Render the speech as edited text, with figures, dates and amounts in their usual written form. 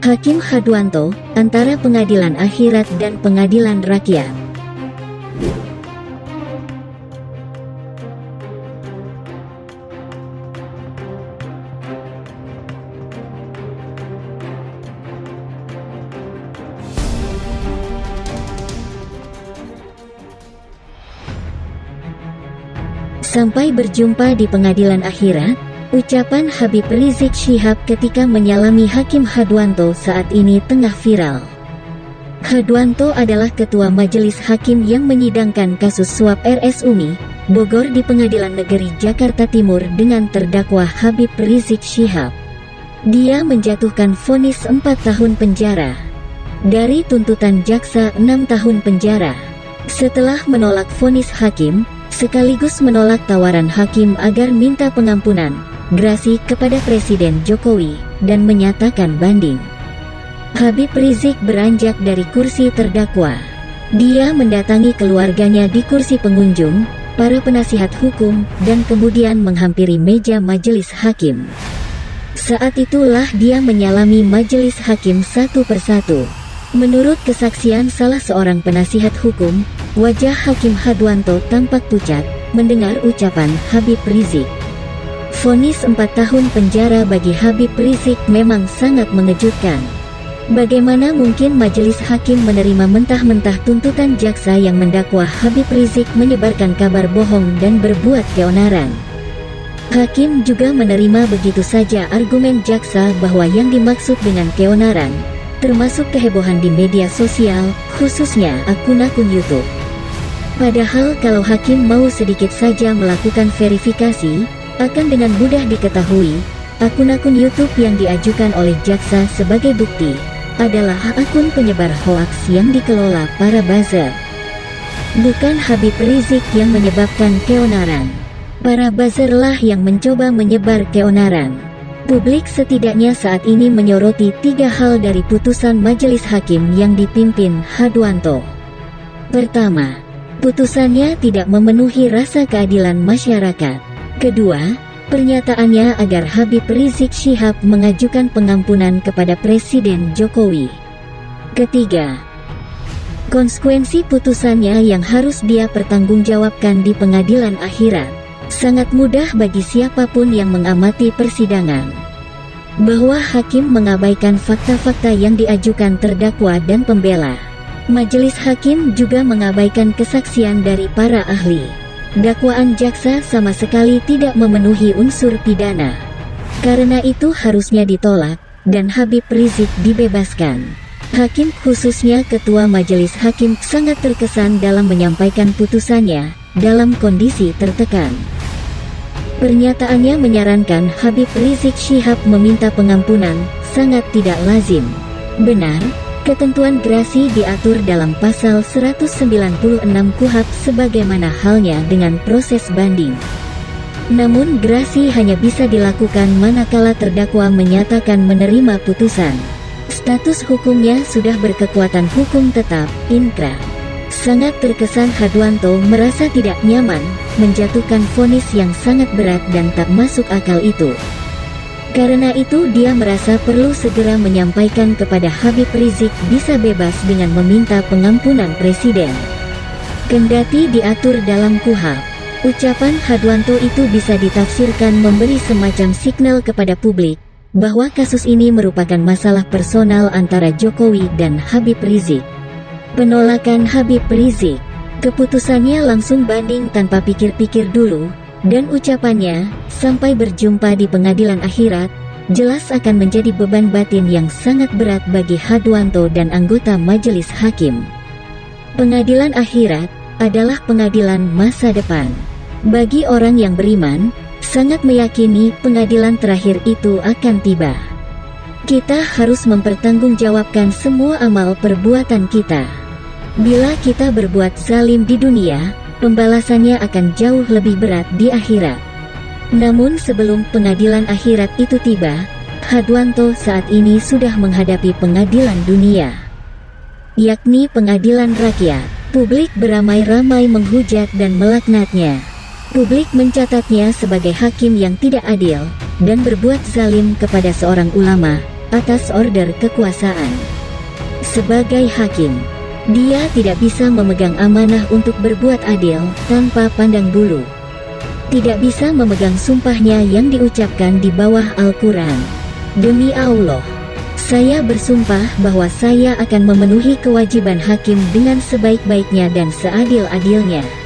Hakim Hadwanto, antara pengadilan akhirat dan pengadilan rakyat. Sampai berjumpa di pengadilan akhirat, ucapan Habib Rizik Syihab ketika menyalami Hakim Hadwanto saat ini tengah viral. Hadwanto adalah ketua majelis hakim yang menyidangkan kasus suap RS Umi, Bogor di Pengadilan Negeri Jakarta Timur dengan terdakwa Habib Rizik Syihab. Dia menjatuhkan vonis 4 tahun penjara dari tuntutan jaksa 6 tahun penjara. Setelah menolak vonis hakim, sekaligus menolak tawaran hakim agar minta pengampunan, grasi kepada Presiden Jokowi, dan menyatakan banding. Habib Rizik beranjak dari kursi terdakwa. Dia mendatangi keluarganya di kursi pengunjung, para penasihat hukum, dan kemudian menghampiri meja majelis hakim. Saat itulah dia menyalami majelis hakim satu persatu. Menurut kesaksian salah seorang penasihat hukum, wajah Hakim Hadwanto tampak pucat mendengar ucapan Habib Rizik. Vonis 4 tahun penjara bagi Habib Rizik memang sangat mengejutkan. Bagaimana mungkin majelis hakim menerima mentah-mentah tuntutan jaksa yang mendakwa Habib Rizik menyebarkan kabar bohong dan berbuat keonaran? Hakim juga menerima begitu saja argumen jaksa bahwa yang dimaksud dengan keonaran termasuk kehebohan di media sosial, khususnya akun-akun YouTube. Padahal kalau hakim mau sedikit saja melakukan verifikasi, akan dengan mudah diketahui, akun-akun YouTube yang diajukan oleh jaksa sebagai bukti adalah akun penyebar hoaks yang dikelola para buzzer. Bukan Habib Rizik yang menyebabkan keonaran. Para buzzerlah yang mencoba menyebar keonaran. Publik setidaknya saat ini menyoroti 3 hal dari putusan majelis hakim yang dipimpin Hadwanto. Pertama, putusannya tidak memenuhi rasa keadilan masyarakat. Kedua, pernyataannya agar Habib Rizik Syihab mengajukan pengampunan kepada Presiden Jokowi. Ketiga, konsekuensi putusannya yang harus dia pertanggungjawabkan di pengadilan akhirat. Sangat mudah bagi siapapun yang mengamati persidangan bahwa hakim mengabaikan fakta-fakta yang diajukan terdakwa dan pembela. Majelis hakim juga mengabaikan kesaksian dari para ahli. Dakwaan jaksa sama sekali tidak memenuhi unsur pidana. Karena itu harusnya ditolak, dan Habib Rizik dibebaskan. Hakim khususnya ketua majelis hakim sangat terkesan dalam menyampaikan putusannya dalam kondisi tertekan. Pernyataannya menyarankan Habib Rizik Syihab meminta pengampunan sangat tidak lazim. Benar, ketentuan grasi diatur dalam pasal 196 KUHP sebagaimana halnya dengan proses banding. Namun grasi hanya bisa dilakukan manakala terdakwa menyatakan menerima putusan. Status hukumnya sudah berkekuatan hukum tetap, inkrah. Sangat terkesan Hadwanto merasa tidak nyaman menjatuhkan vonis yang sangat berat dan tak masuk akal itu. Karena itu dia merasa perlu segera menyampaikan kepada Habib Rizik bisa bebas dengan meminta pengampunan Presiden. Kendati diatur dalam KUHP, ucapan Hadwanto itu bisa ditafsirkan memberi semacam signal kepada publik bahwa kasus ini merupakan masalah personal antara Jokowi dan Habib Rizik. Penolakan Habib Rizik, keputusannya langsung banding tanpa pikir-pikir dulu, dan ucapannya, sampai berjumpa di pengadilan akhirat, jelas akan menjadi beban batin yang sangat berat bagi Hadwanto dan anggota majelis hakim. Pengadilan akhirat adalah pengadilan masa depan. Bagi orang yang beriman, sangat meyakini pengadilan terakhir itu akan tiba. Kita harus mempertanggungjawabkan semua amal perbuatan kita. Bila kita berbuat zalim di dunia, pembalasannya akan jauh lebih berat di akhirat. Namun sebelum pengadilan akhirat itu tiba, Hadwanto saat ini sudah menghadapi pengadilan dunia, yakni pengadilan rakyat. Publik beramai-ramai menghujat dan melaknatnya. Publik mencatatnya sebagai hakim yang tidak adil dan berbuat zalim kepada seorang ulama, atas order kekuasaan. Sebagai hakim, dia tidak bisa memegang amanah untuk berbuat adil tanpa pandang bulu. Tidak bisa memegang sumpahnya yang diucapkan di bawah Al-Quran. Demi Allah, saya bersumpah bahwa saya akan memenuhi kewajiban hakim dengan sebaik-baiknya dan seadil-adilnya.